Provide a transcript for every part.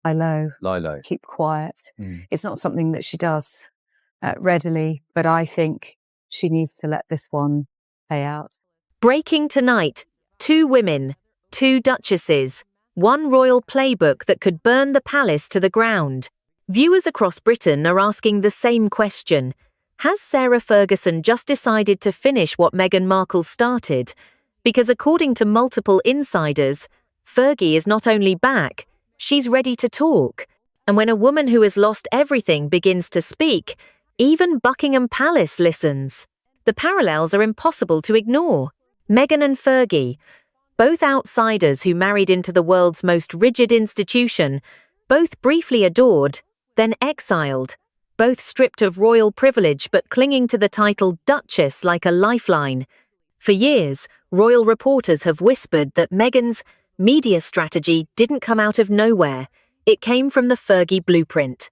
lie low, Lie low. keep quiet. It's not something that she does readily, but I think she needs to let this one play out. Breaking tonight, 2 women, 2 duchesses, 1 royal playbook that could burn the palace to the ground. Viewers across Britain are asking the same question. Has Sarah Ferguson just decided to finish what Meghan Markle started? Because according to multiple insiders, Fergie is not only back, she's ready to talk. And when a woman who has lost everything begins to speak, even Buckingham Palace listens. The parallels are impossible to ignore. Meghan and Fergie, both outsiders who married into the world's most rigid institution, both briefly adored, then exiled, both stripped of royal privilege but clinging to the title Duchess like a lifeline. For years, royal reporters have whispered that Meghan's media strategy didn't come out of nowhere. It came from the Fergie blueprint.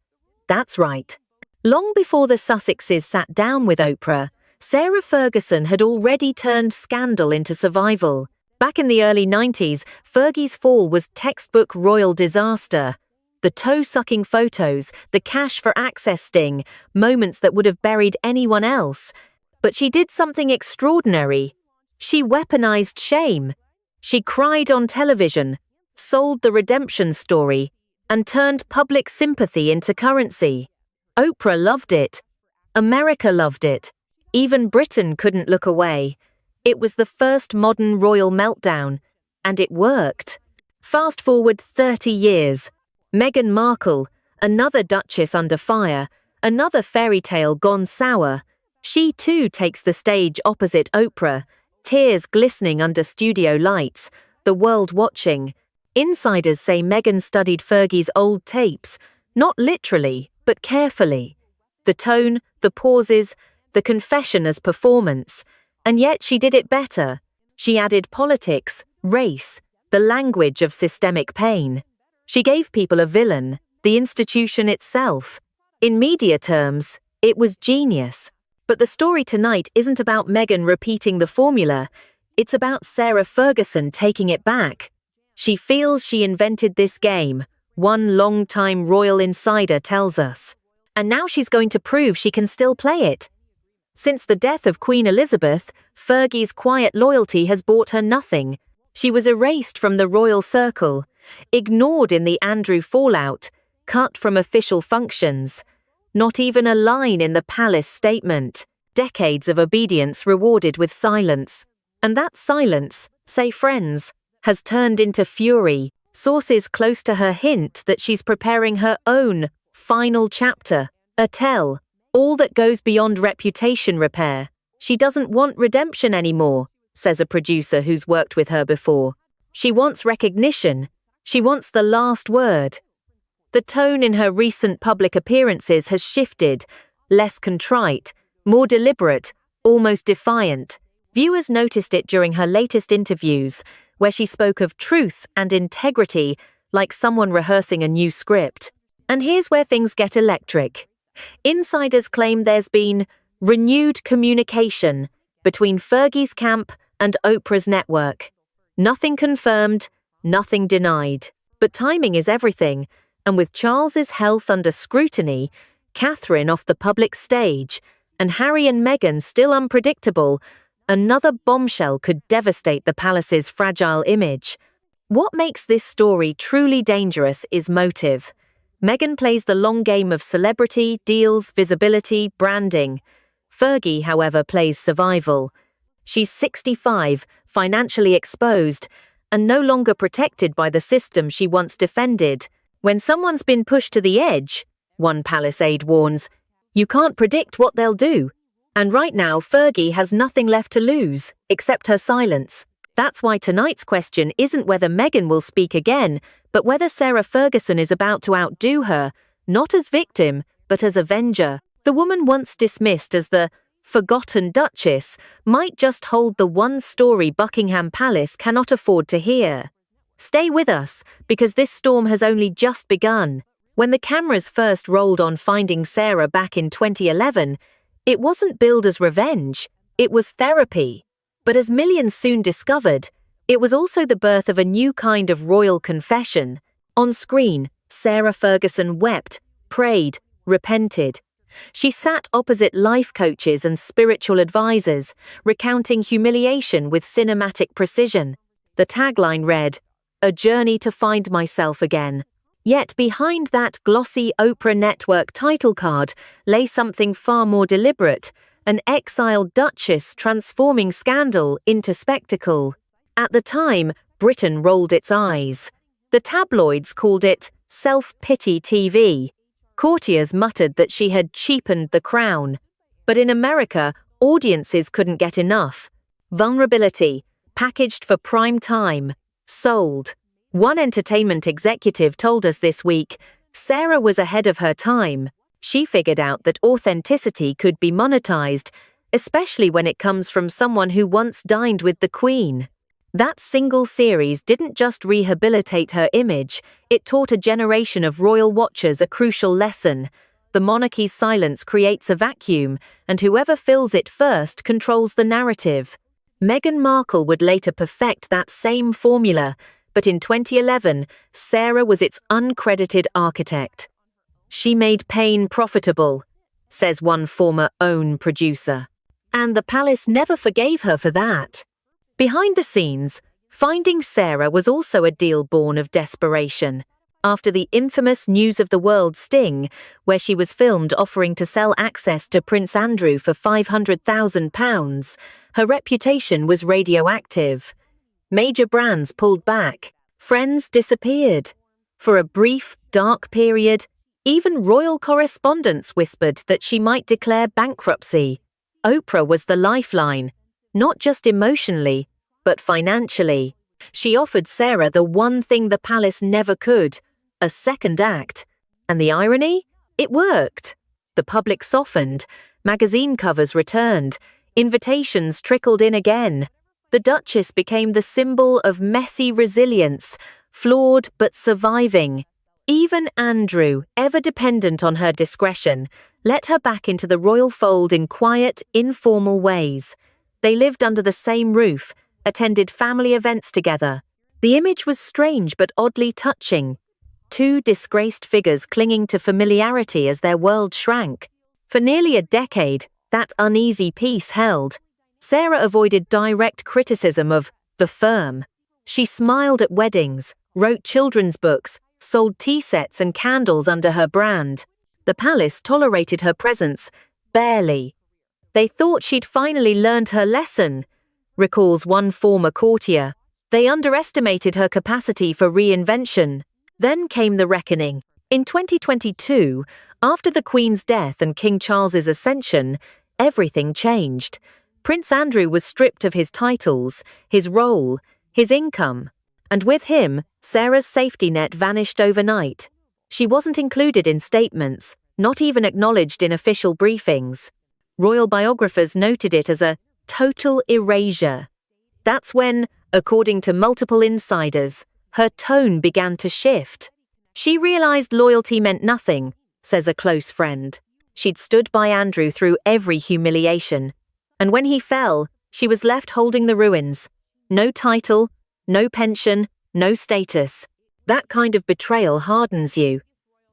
That's right. Long before the Sussexes sat down with Oprah, Sarah Ferguson had already turned scandal into survival. Back in the early 90s, Fergie's fall was textbook royal disaster. The toe-sucking photos, the cash for access sting, moments that would have buried anyone else. But she did something extraordinary. She weaponized shame. She cried on television, sold the redemption story, and turned public sympathy into currency. Oprah loved it. America loved it. Even Britain couldn't look away. It was the first modern royal meltdown, and it worked. Fast forward 30 years. Meghan Markle, another duchess under fire, another fairy tale gone sour. She too takes the stage opposite Oprah, tears glistening under studio lights, the world watching. Insiders say Meghan studied Fergie's old tapes, not literally, but carefully. The tone, the pauses, the confession as performance. And yet she did it better. She added politics, race, the language of systemic pain. She gave people a villain, the institution itself. In media terms, it was genius. But the story tonight isn't about Meghan repeating the formula. It's about Sarah Ferguson taking it back. She feels she invented this game, one long-time royal insider tells us. And now she's going to prove she can still play it. Since the death of Queen Elizabeth, Fergie's quiet loyalty has bought her nothing. She was erased from the royal circle, ignored in the Andrew fallout, cut from official functions. Not even a line in the palace statement. Decades of obedience rewarded with silence. And that silence, say friends, has turned into fury. Sources close to her hint that she's preparing her own final chapter, a tell. All that goes beyond reputation repair. She doesn't want redemption anymore, says a producer who's worked with her before. She wants recognition. She wants the last word. The tone in her recent public appearances has shifted, less contrite, more deliberate, almost defiant. Viewers noticed it during her latest interviews, where she spoke of truth and integrity like someone rehearsing a new script. And here's where things get electric. Insiders claim there's been renewed communication between Fergie's camp and Oprah's network. Nothing confirmed, nothing denied. But timing is everything, and with Charles's health under scrutiny, Catherine off the public stage, and Harry and Meghan still unpredictable, another bombshell could devastate the palace's fragile image. What makes this story truly dangerous is motive. Meghan plays the long game of celebrity, deals, visibility, branding. Fergie, however, plays survival. She's 65, financially exposed, and no longer protected by the system she once defended. When someone's been pushed to the edge, one palace aide warns, you can't predict what they'll do. And right now, Fergie has nothing left to lose, except her silence. That's why tonight's question isn't whether Meghan will speak again, but whether Sarah Ferguson is about to outdo her, not as victim, but as avenger. The woman once dismissed as the forgotten Duchess might just hold the one story Buckingham Palace cannot afford to hear. Stay with us, because this storm has only just begun. When the cameras first rolled on Finding Sarah back in 2011, it wasn't billed as revenge, it was therapy. But as millions soon discovered, it was also the birth of a new kind of royal confession. On screen, Sarah Ferguson wept, prayed, repented. She sat opposite life coaches and spiritual advisors, recounting humiliation with cinematic precision. The tagline read, "A journey to find myself again." Yet behind that glossy Oprah Network title card lay something far more deliberate, an exiled duchess transforming scandal into spectacle. At the time, Britain rolled its eyes. The tabloids called it self-pity TV. Courtiers muttered that she had cheapened the crown. But in America, audiences couldn't get enough. Vulnerability, packaged for prime time, sold. One entertainment executive told us this week, Sarah was ahead of her time. She figured out that authenticity could be monetized, especially when it comes from someone who once dined with the Queen. That single series didn't just rehabilitate her image, it taught a generation of royal watchers a crucial lesson. The monarchy's silence creates a vacuum, and whoever fills it first controls the narrative. Meghan Markle would later perfect that same formula, but in 2011, Sarah was its uncredited architect. "She made pain profitable," says one former OWN producer. And the palace never forgave her for that. Behind the scenes, finding Sarah was also a deal born of desperation. After the infamous News of the World sting, where she was filmed offering to sell access to Prince Andrew for £500,000, her reputation was radioactive. Major brands pulled back, friends disappeared. For a brief, dark period, even royal correspondents whispered that she might declare bankruptcy. Oprah was the lifeline, not just emotionally, but financially. She offered Sarah the one thing the palace never could, a second act. And the irony? It worked. The public softened, magazine covers returned, invitations trickled in again. The Duchess became the symbol of messy resilience, flawed but surviving. Even Andrew, ever dependent on her discretion, let her back into the royal fold in quiet, informal ways. They lived under the same roof, attended family events together. The image was strange but oddly touching. Two disgraced figures clinging to familiarity as their world shrank. For nearly a decade, that uneasy peace held. Sarah avoided direct criticism of the firm. She smiled at weddings, wrote children's books, sold tea sets and candles under her brand. The palace tolerated her presence, barely. They thought she'd finally learned her lesson, recalls one former courtier. They underestimated her capacity for reinvention. Then came the reckoning. In 2022, after the Queen's death and King Charles's ascension, everything changed. Prince Andrew was stripped of his titles, his role, his income. And with him, Sarah's safety net vanished overnight. She wasn't included in statements, not even acknowledged in official briefings. Royal biographers noted it as a total erasure. That's when, according to multiple insiders, her tone began to shift. She realized loyalty meant nothing, says a close friend. She'd stood by Andrew through every humiliation. And when he fell, she was left holding the ruins. No title, no pension, no status. That kind of betrayal hardens you.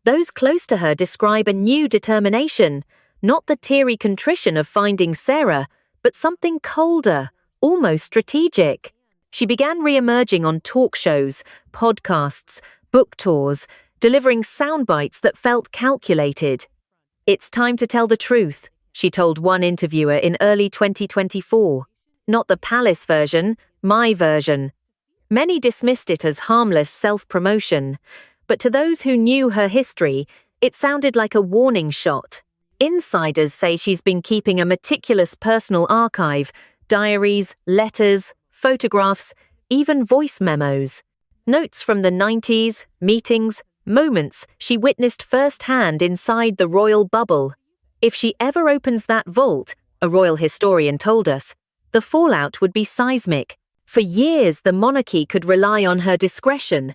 Those close to her describe a new determination, not the teary contrition of finding Sarah, but something colder, almost strategic. She began re-emerging on talk shows, podcasts, book tours, delivering sound bites that felt calculated. "It's time to tell the truth," she told one interviewer in early 2024. "Not the palace version, my version." Many dismissed it as harmless self-promotion, but to those who knew her history, it sounded like a warning shot. Insiders say she's been keeping a meticulous personal archive, diaries, letters, photographs, even voice memos. Notes from the 90s, meetings, moments she witnessed firsthand inside the royal bubble. If she ever opens that vault, a royal historian told us, the fallout would be seismic. For years, the monarchy could rely on her discretion.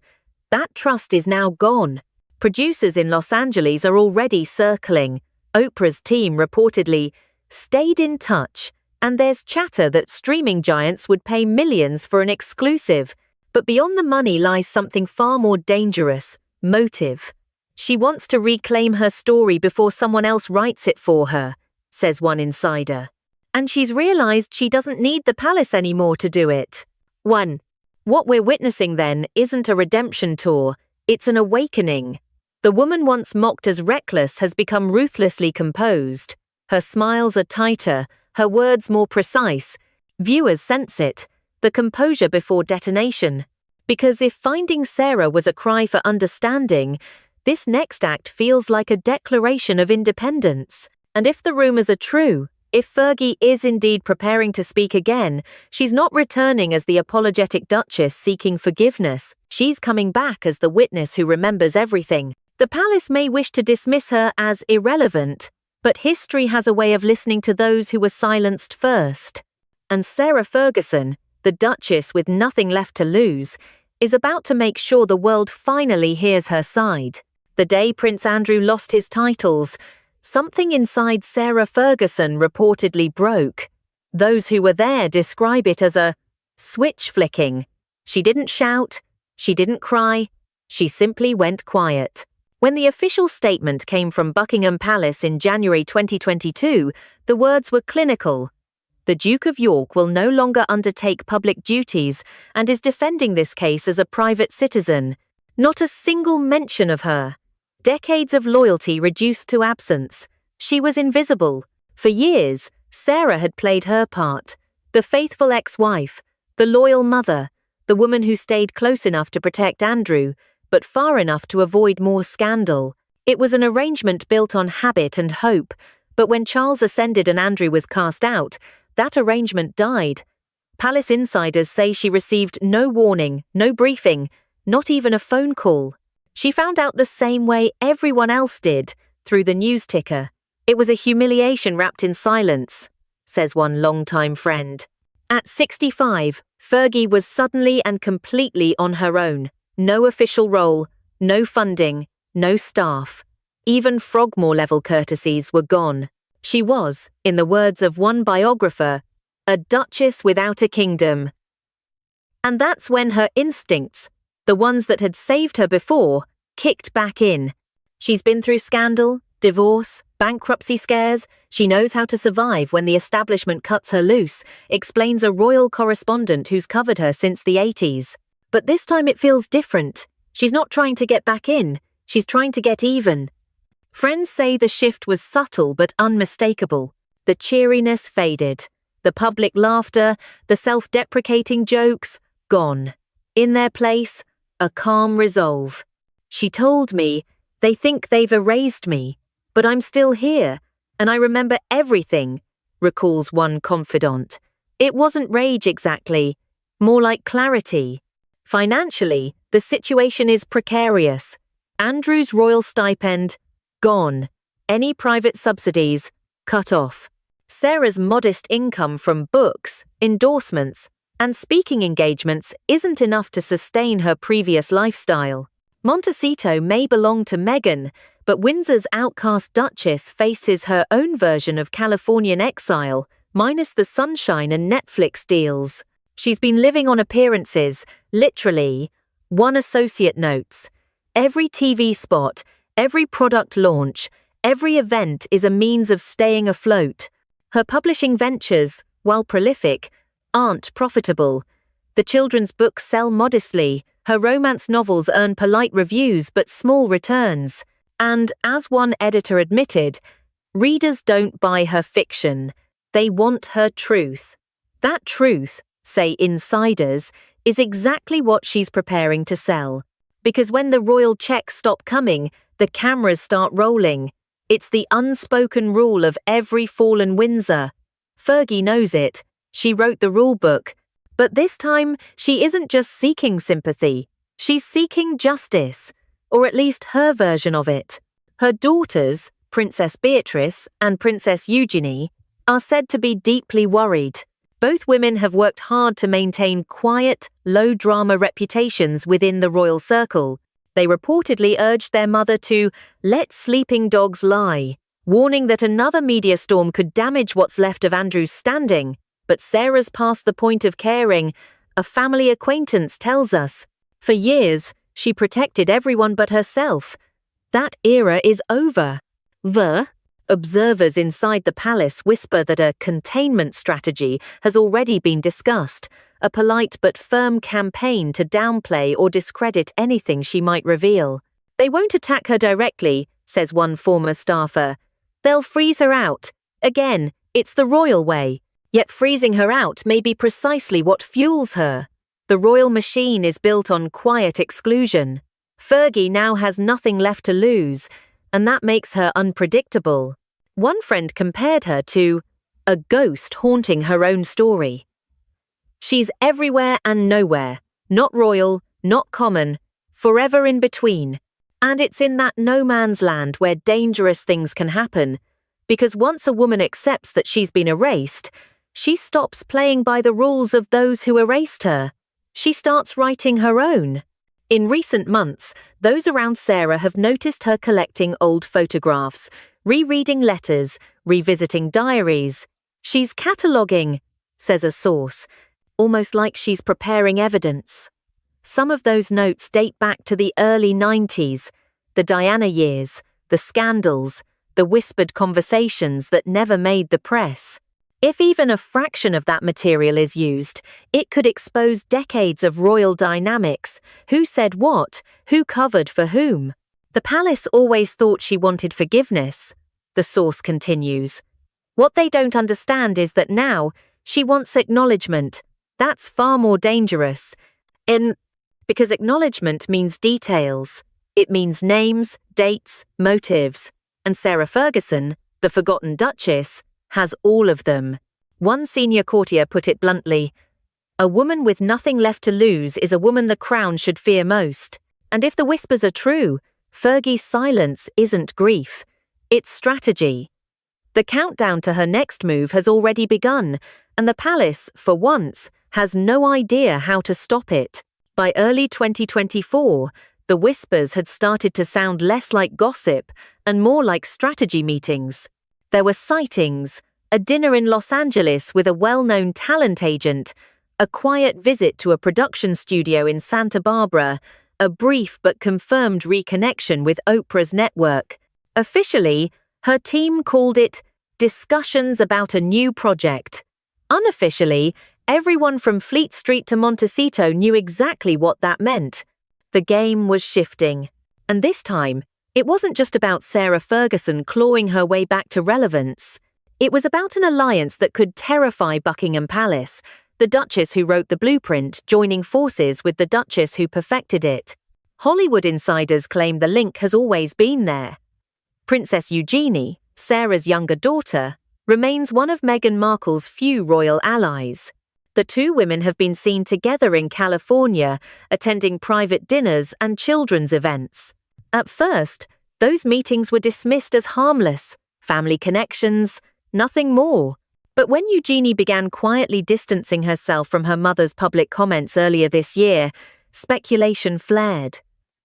That trust is now gone. Producers in Los Angeles are already circling. Oprah's team reportedly stayed in touch, and there's chatter that streaming giants would pay millions for an exclusive. But beyond the money lies something far more dangerous, Motive. She wants to reclaim her story before someone else writes it for her, says one insider. And she's realized she doesn't need the palace anymore to do it. 1. What we're witnessing then isn't a redemption tour, it's an awakening. The woman once mocked as reckless has become ruthlessly composed. Her smiles are tighter, her words more precise. Viewers sense it, the composure before detonation. Because if Finding Sarah was a cry for understanding, this next act feels like a declaration of independence. And if the rumours are true, if Fergie is indeed preparing to speak again, she's not returning as the apologetic duchess seeking forgiveness. She's coming back as the witness who remembers everything. The palace may wish to dismiss her as irrelevant, but history has a way of listening to those who were silenced first. And Sarah Ferguson, the duchess with nothing left to lose, is about to make sure the world finally hears her side. The day Prince Andrew lost his titles, something inside Sarah Ferguson reportedly broke. Those who were there describe it as a switch flicking. She didn't shout, she didn't cry, she simply went quiet. When the official statement came from Buckingham Palace in January 2022, the words were clinical. The Duke of York will no longer undertake public duties and is defending this case as a private citizen. Not a single mention of her. Decades of loyalty reduced to absence. She was invisible. For years, Sarah had played her part. The faithful ex-wife, the loyal mother, the woman who stayed close enough to protect Andrew, but far enough to avoid more scandal. It was an arrangement built on habit and hope, but when Charles ascended and Andrew was cast out, that arrangement died. Palace insiders say she received no warning, no briefing, not even a phone call. She found out the same way everyone else did, through the news ticker. It was a humiliation wrapped in silence, says one longtime friend. At 65, Fergie was suddenly and completely on her own. No official role, no funding, no staff. Even Frogmore-level courtesies were gone. She was, in the words of one biographer, a duchess without a kingdom. And that's when her instincts, the ones that had saved her before, kicked back in. She's been through scandal, divorce, bankruptcy scares. She knows how to survive when the establishment cuts her loose, explains a royal correspondent who's covered her since the 80s. But this time it feels different. She's not trying to get back in, she's trying to get even. Friends say the shift was subtle but unmistakable. The cheeriness faded. The public laughter, the self-deprecating jokes, gone. In their place, a calm resolve. She told me, they think they've erased me, but I'm still here, and I remember everything, recalls one confidant. It wasn't rage exactly, more like clarity. Financially, the situation is precarious. Andrew's royal stipend, gone. Any private subsidies, cut off. Sarah's modest income from books, endorsements, and speaking engagements isn't enough to sustain her previous lifestyle. Montecito may belong to Meghan, but Windsor's outcast duchess faces her own version of Californian exile, minus the sunshine and Netflix deals. She's been living on appearances, literally. One associate notes, every TV spot, every product launch, every event is a means of staying afloat. Her publishing ventures, while prolific, aren't profitable. The children's books sell modestly, her romance novels earn polite reviews but small returns. And, as one editor admitted, readers don't buy her fiction, they want her truth. That truth, say insiders, is exactly what she's preparing to sell. Because when the royal checks stop coming, the cameras start rolling. It's the unspoken rule of every fallen Windsor. Fergie knows it. She wrote the rule book. But this time, she isn't just seeking sympathy. She's seeking justice, or at least her version of it. Her daughters, Princess Beatrice and Princess Eugenie, are said to be deeply worried. Both women have worked hard to maintain quiet, low-drama reputations within the royal circle. They reportedly urged their mother to let sleeping dogs lie, warning that another media storm could damage what's left of Andrew's standing. But Sarah's past the point of caring, a family acquaintance tells us. For years, She protected everyone but herself. That era is over. Observers inside the palace whisper that a containment strategy has already been discussed, a polite but firm campaign to downplay or discredit anything she might reveal. They won't attack her directly, says one former staffer. They'll freeze her out. Again, it's the royal way. Yet freezing her out may be precisely what fuels her. The royal machine is built on quiet exclusion. Fergie now has nothing left to lose, and that makes her unpredictable. One friend compared her to a ghost haunting her own story. She's everywhere and nowhere, not royal, not common, forever in between. And it's in that no man's land where dangerous things can happen, because once a woman accepts that she's been erased, she stops playing by the rules of those who erased her. She starts writing her own. In recent months, those around Sarah have noticed her collecting old photographs, rereading letters, revisiting diaries. She's cataloguing, says a source, almost like she's preparing evidence. Some of those notes date back to the early 90s, the Diana years, the scandals, the whispered conversations that never made the press. If even a fraction of that material is used, it could expose decades of royal dynamics, who said what, who covered for whom. The palace always thought she wanted forgiveness, the source continues. What they don't understand is that now, she wants acknowledgement. That's far more dangerous. Because acknowledgement means details. It means names, dates, motives. And Sarah Ferguson, the forgotten Duchess, has all of them. One senior courtier put it bluntly, "A woman with nothing left to lose is a woman the crown should fear most." And if the whispers are true, Fergie's silence isn't grief, it's strategy. The countdown to her next move has already begun, and the palace, for once, has no idea how to stop it. By early 2024, the whispers had started to sound less like gossip and more like strategy meetings. There were sightings, a dinner in Los Angeles with a well-known talent agent, a quiet visit to a production studio in Santa Barbara, a brief but confirmed reconnection with Oprah's network. Officially, her team called it discussions about a new project. Unofficially, everyone from Fleet Street to Montecito knew exactly what that meant. The game was shifting. And this time, it wasn't just about Sarah Ferguson clawing her way back to relevance. It was about an alliance that could terrify Buckingham Palace, the Duchess who wrote the blueprint joining forces with the Duchess who perfected it. Hollywood insiders claim the link has always been there. Princess Eugenie, Sarah's younger daughter, remains one of Meghan Markle's few royal allies. The two women have been seen together in California, attending private dinners and children's events. At first, those meetings were dismissed as harmless, family connections, nothing more. But when Eugenie began quietly distancing herself from her mother's public comments earlier this year, speculation flared.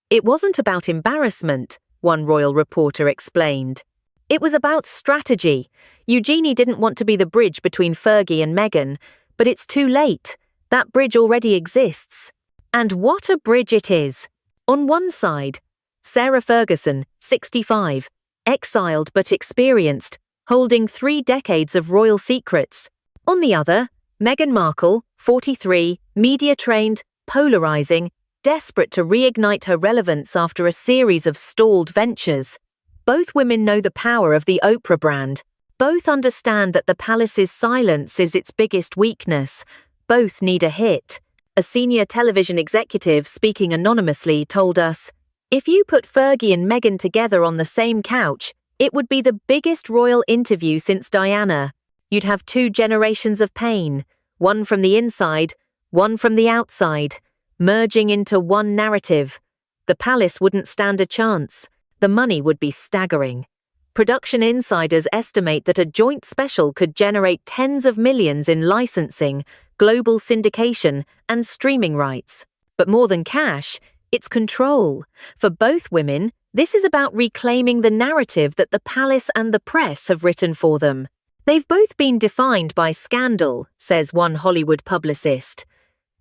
It wasn't about embarrassment, one royal reporter explained. It was about strategy. Eugenie didn't want to be the bridge between Fergie and Meghan, but it's too late. That bridge already exists. And what a bridge it is. On one side, Sarah Ferguson, 65, exiled but experienced, holding 3 decades of royal secrets. On the other, Meghan Markle, 43, media-trained, polarizing, desperate to reignite her relevance after a series of stalled ventures. Both women know the power of the Oprah brand. Both understand that the palace's silence is its biggest weakness. Both need a hit. A senior television executive speaking anonymously told us, "If you put Fergie and Meghan together on the same couch, it would be the biggest royal interview since Diana. You'd have 2 generations of pain, one from the inside, one from the outside, merging into one narrative. The palace wouldn't stand a chance. The money would be staggering." Production insiders estimate that a joint special could generate tens of millions in licensing, global syndication, and streaming rights. But more than cash, it's control. For both women, this is about reclaiming the narrative that the palace and the press have written for them. They've both been defined by scandal, says one Hollywood publicist.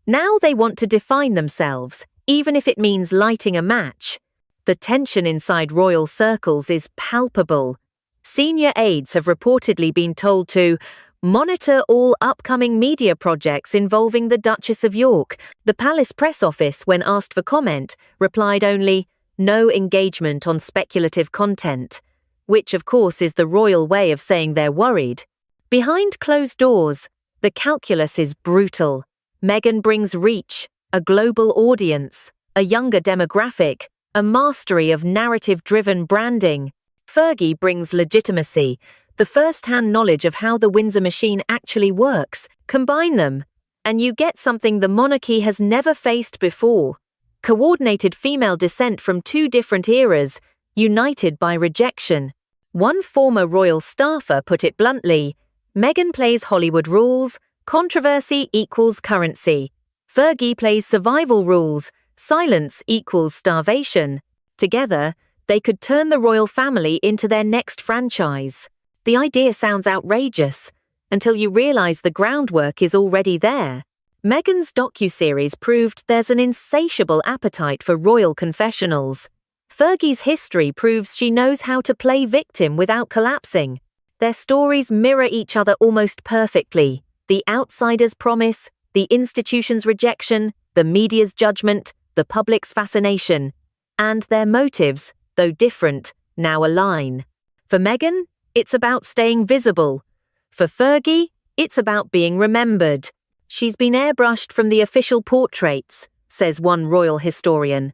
Now they want to define themselves, even if it means lighting a match. The tension inside royal circles is palpable. Senior aides have reportedly been told to monitor all upcoming media projects involving the Duchess of York. The palace press office, when asked for comment, replied only, "No engagement on speculative content," which of course is the royal way of saying they're worried. Behind closed doors, the calculus is brutal. Meghan brings reach, a global audience, a younger demographic, a mastery of narrative-driven branding. Fergie brings legitimacy, the first-hand knowledge of how the Windsor machine actually works. Combine them, and you get something the monarchy has never faced before. Coordinated female descent from two different eras, united by rejection. One former royal staffer put it bluntly, Meghan plays Hollywood rules, controversy equals currency. Fergie plays survival rules, silence equals starvation. Together, they could turn the royal family into their next franchise. The idea sounds outrageous, until you realize the groundwork is already there. Meghan's docuseries proved there's an insatiable appetite for royal confessionals. Fergie's history proves she knows how to play victim without collapsing. Their stories mirror each other almost perfectly. The outsider's promise, the institution's rejection, the media's judgment, the public's fascination. And their motives, though different, now align. For Meghan, it's about staying visible. For Fergie, it's about being remembered. She's been airbrushed from the official portraits, says one royal historian.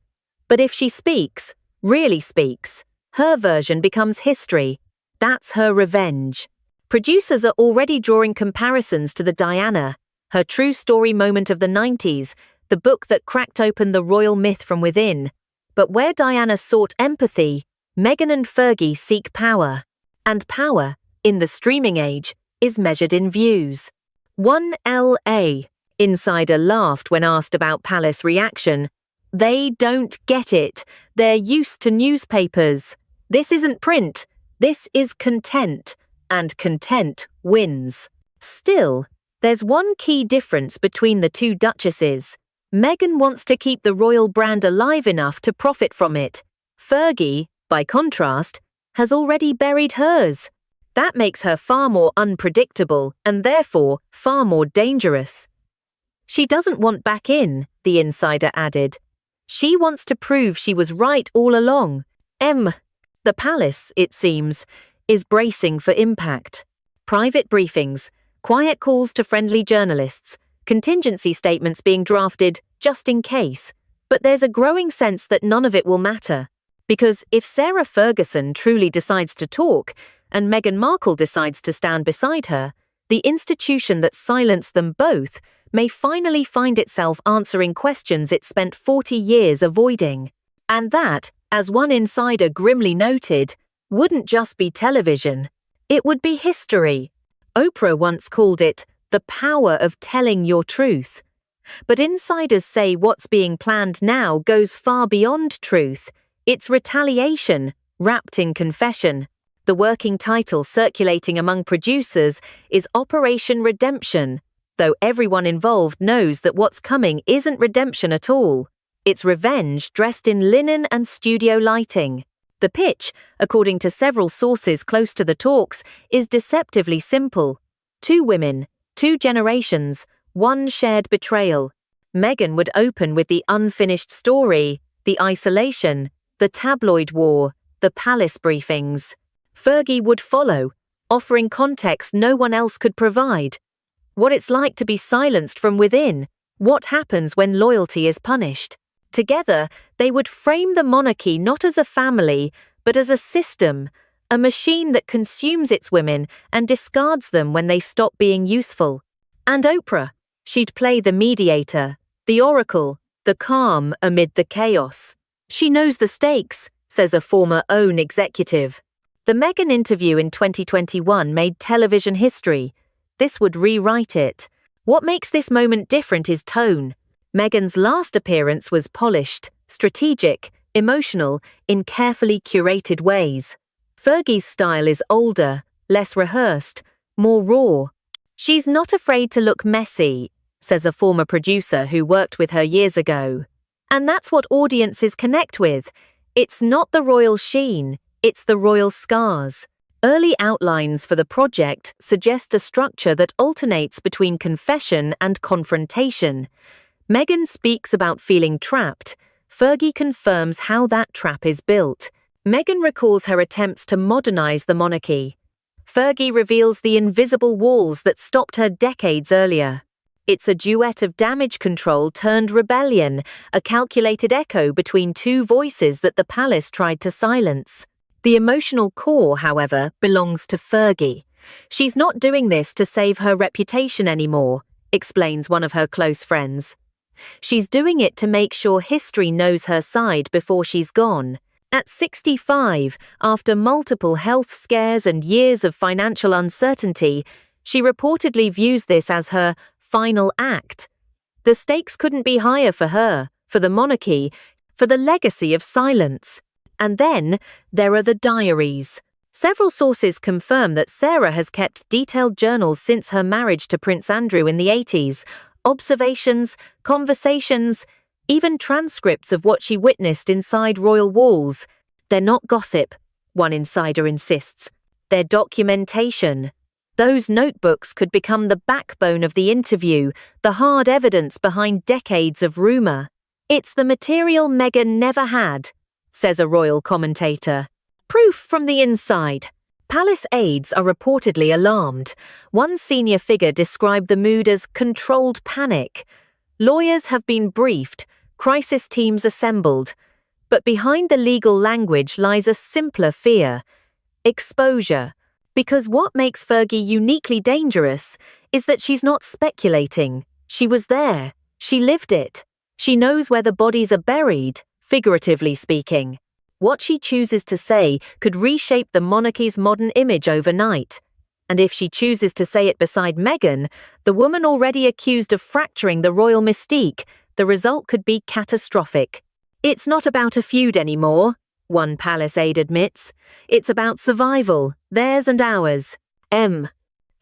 But if she speaks, really speaks, her version becomes history. That's her revenge. Producers are already drawing comparisons to the Diana, her true story moment of the 90s, the book that cracked open the royal myth from within. But where Diana sought empathy, Meghan and Fergie seek power. And power, in the streaming age, is measured in views. 1LA. Insider laughed when asked about palace reaction. They don't get it. They're used to newspapers. This isn't print. This is content. And content wins. Still, there's one key difference between the two duchesses. Meghan wants to keep the royal brand alive enough to profit from it. Fergie, by contrast, has already buried hers. That makes her far more unpredictable and therefore far more dangerous. She doesn't want back in, the insider added. She wants to prove she was right all along. The palace, it seems, is bracing for impact. Private briefings, quiet calls to friendly journalists, contingency statements being drafted just in case. But there's a growing sense that none of it will matter. Because if Sarah Ferguson truly decides to talk, and Meghan Markle decides to stand beside her, the institution that silenced them both may finally find itself answering questions it spent 40 years avoiding. And that, as one insider grimly noted, wouldn't just be television. It would be history. Oprah once called it the power of telling your truth. But insiders say what's being planned now goes far beyond truth. It's retaliation, wrapped in confession. The working title circulating among producers is Operation Redemption, though everyone involved knows that what's coming isn't redemption at all. It's revenge dressed in linen and studio lighting. The pitch, according to several sources close to the talks, is deceptively simple. 2 women, 2 generations, 1 shared betrayal. Meghan would open with the unfinished story, the isolation, the tabloid war, the palace briefings. Fergie would follow, offering context no one else could provide. What it's like to be silenced from within, what happens when loyalty is punished. Together, they would frame the monarchy not as a family, but as a system, a machine that consumes its women and discards them when they stop being useful. And Oprah, she'd play the mediator, the oracle, the calm amid the chaos. She knows the stakes, says a former OWN executive. The Meghan interview in 2021 made television history. This would rewrite it. What makes this moment different is tone. Meghan's last appearance was polished, strategic, emotional, in carefully curated ways. Fergie's style is older, less rehearsed, more raw. She's not afraid to look messy, says a former producer who worked with her years ago. And that's what audiences connect with. It's not the royal sheen, it's the royal scars. Early outlines for the project suggest a structure that alternates between confession and confrontation. Meghan speaks about feeling trapped. Fergie confirms how that trap is built. Meghan recalls her attempts to modernize the monarchy. Fergie reveals the invisible walls that stopped her decades earlier. It's a duet of damage control turned rebellion, a calculated echo between two voices that the palace tried to silence. The emotional core, however, belongs to Fergie. She's not doing this to save her reputation anymore, explains one of her close friends. She's doing it to make sure history knows her side before she's gone. At 65, after multiple health scares and years of financial uncertainty, she reportedly views this as her final act. The stakes couldn't be higher for her, for the monarchy, for the legacy of silence. And then there are the diaries. Several sources confirm that Sarah has kept detailed journals since her marriage to Prince Andrew in the 80s, observations, conversations, even transcripts of what she witnessed inside royal walls. They're not gossip, one insider insists. They're documentation. Those notebooks could become the backbone of the interview, the hard evidence behind decades of rumour. It's the material Meghan never had, says a royal commentator. Proof from the inside. Palace aides are reportedly alarmed. One senior figure described the mood as controlled panic. Lawyers have been briefed, crisis teams assembled. But behind the legal language lies a simpler fear: exposure. Because what makes Fergie uniquely dangerous is that she's not speculating. She was there. She lived it. She knows where the bodies are buried, figuratively speaking. What she chooses to say could reshape the monarchy's modern image overnight. And if she chooses to say it beside Meghan, the woman already accused of fracturing the royal mystique, the result could be catastrophic. It's not about a feud anymore, one palace aide admits. It's about survival, theirs and ours.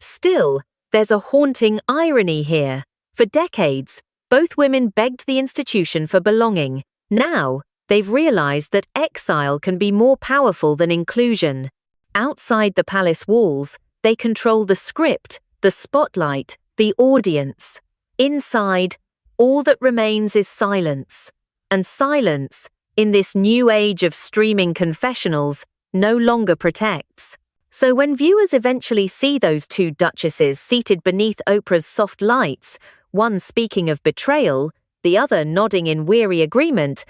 Still, there's a haunting irony here. For decades, both women begged the institution for belonging. Now, they've realized that exile can be more powerful than inclusion. Outside the palace walls, they control the script, the spotlight, the audience. Inside, all that remains is silence. And silence, in this new age of streaming confessionals, no longer protects. So when viewers eventually see those two duchesses seated beneath Oprah's soft lights, one speaking of betrayal, the other nodding in weary agreement,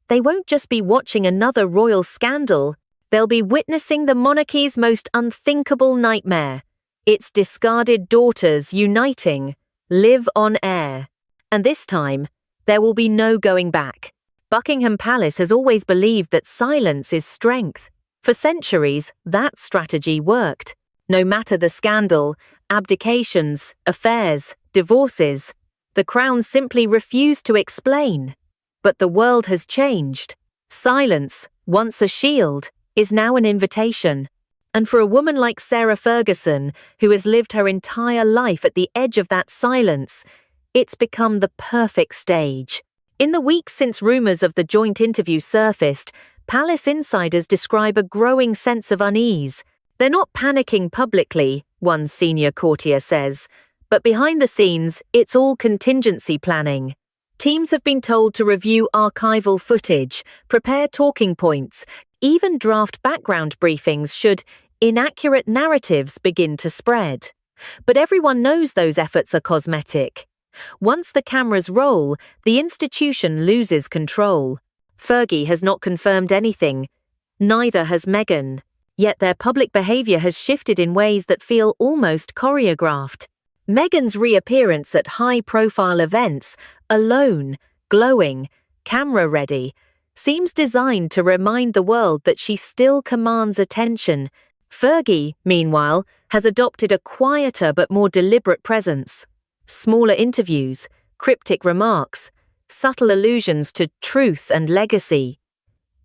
they won't just be watching another royal scandal, they'll be witnessing the monarchy's most unthinkable nightmare. Its discarded daughters uniting, live on air. And this time, there will be no going back. Buckingham Palace has always believed that silence is strength. For centuries, that strategy worked. No matter the scandal, abdications, affairs, divorces, the Crown simply refused to explain. But the world has changed. Silence, once a shield, is now an invitation. And for a woman like Sarah Ferguson, who has lived her entire life at the edge of that silence, it's become the perfect stage. In the weeks since rumours of the joint interview surfaced, palace insiders describe a growing sense of unease. They're not panicking publicly, one senior courtier says, but behind the scenes, it's all contingency planning. Teams have been told to review archival footage, prepare talking points, even draft background briefings should inaccurate narratives begin to spread. But everyone knows those efforts are cosmetic. Once the cameras roll, the institution loses control. Fergie has not confirmed anything. Neither has Meghan. Yet their public behaviour has shifted in ways that feel almost choreographed. Meghan's reappearance at high-profile events, alone, glowing, camera-ready, seems designed to remind the world that she still commands attention. Fergie, meanwhile, has adopted a quieter but more deliberate presence. Smaller interviews, cryptic remarks, subtle allusions to truth and legacy.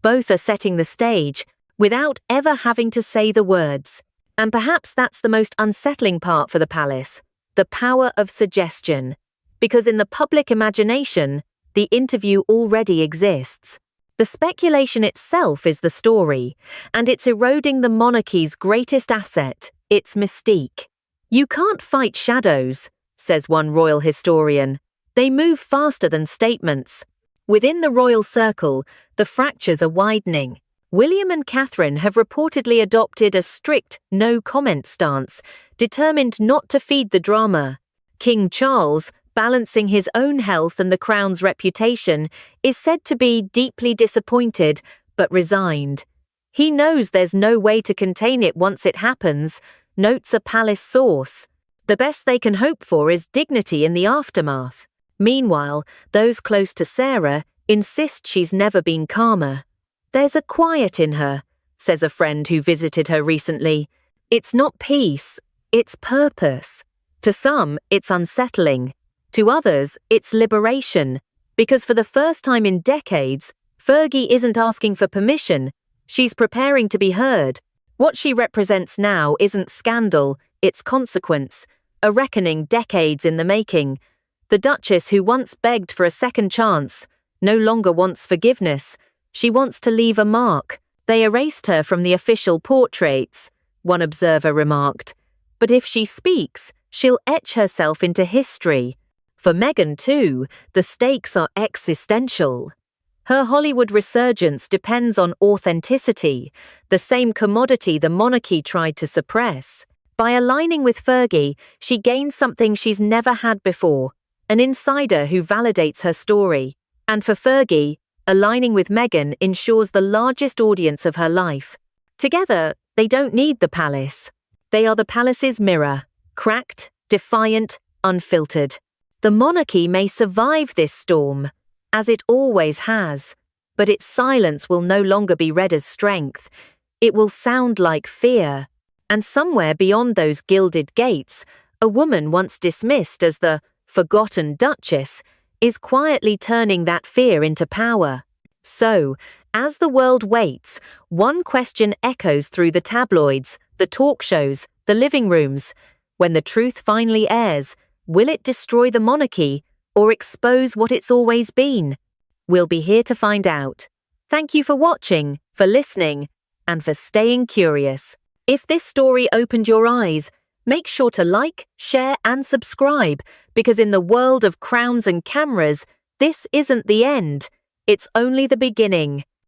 Both are setting the stage without ever having to say the words. And perhaps that's the most unsettling part for the palace, the power of suggestion. Because in the public imagination, the interview already exists. The speculation itself is the story, and it's eroding the monarchy's greatest asset, its mystique. You can't fight shadows, says one royal historian. They move faster than statements. Within the royal circle, the fractures are widening. William and Catherine have reportedly adopted a strict no-comment stance, determined not to feed the drama. King Charles, balancing his own health and the crown's reputation, is said to be deeply disappointed but resigned. He knows there's no way to contain it once it happens, notes a palace source. The best they can hope for is dignity in the aftermath. Meanwhile, those close to Sarah insist she's never been calmer. There's a quiet in her, says a friend who visited her recently. It's not peace, it's purpose. To some, it's unsettling. To others, it's liberation, because for the first time in decades, Fergie isn't asking for permission, she's preparing to be heard. What she represents now isn't scandal, it's consequence, a reckoning decades in the making. The Duchess who once begged for a second chance no longer wants forgiveness. She wants to leave a mark. They erased her from the official portraits, one observer remarked. But if she speaks, she'll etch herself into history. For Meghan, too, the stakes are existential. Her Hollywood resurgence depends on authenticity, the same commodity the monarchy tried to suppress. By aligning with Fergie, she gains something she's never had before, an insider who validates her story. And for Fergie, aligning with Meghan ensures the largest audience of her life. Together, they don't need the palace. They are the palace's mirror, cracked, defiant, unfiltered. The monarchy may survive this storm, as it always has, but its silence will no longer be read as strength. It will sound like fear. And somewhere beyond those gilded gates, a woman once dismissed as the forgotten Duchess is quietly turning that fear into power. So, as the world waits, one question echoes through the tabloids, the talk shows, the living rooms. When the truth finally airs, will it destroy the monarchy or expose what it's always been? We'll be here to find out. Thank you for watching, for listening, and for staying curious. If this story opened your eyes, make sure to like, share, and subscribe, because in the world of crowns and cameras, this isn't the end. It's only the beginning.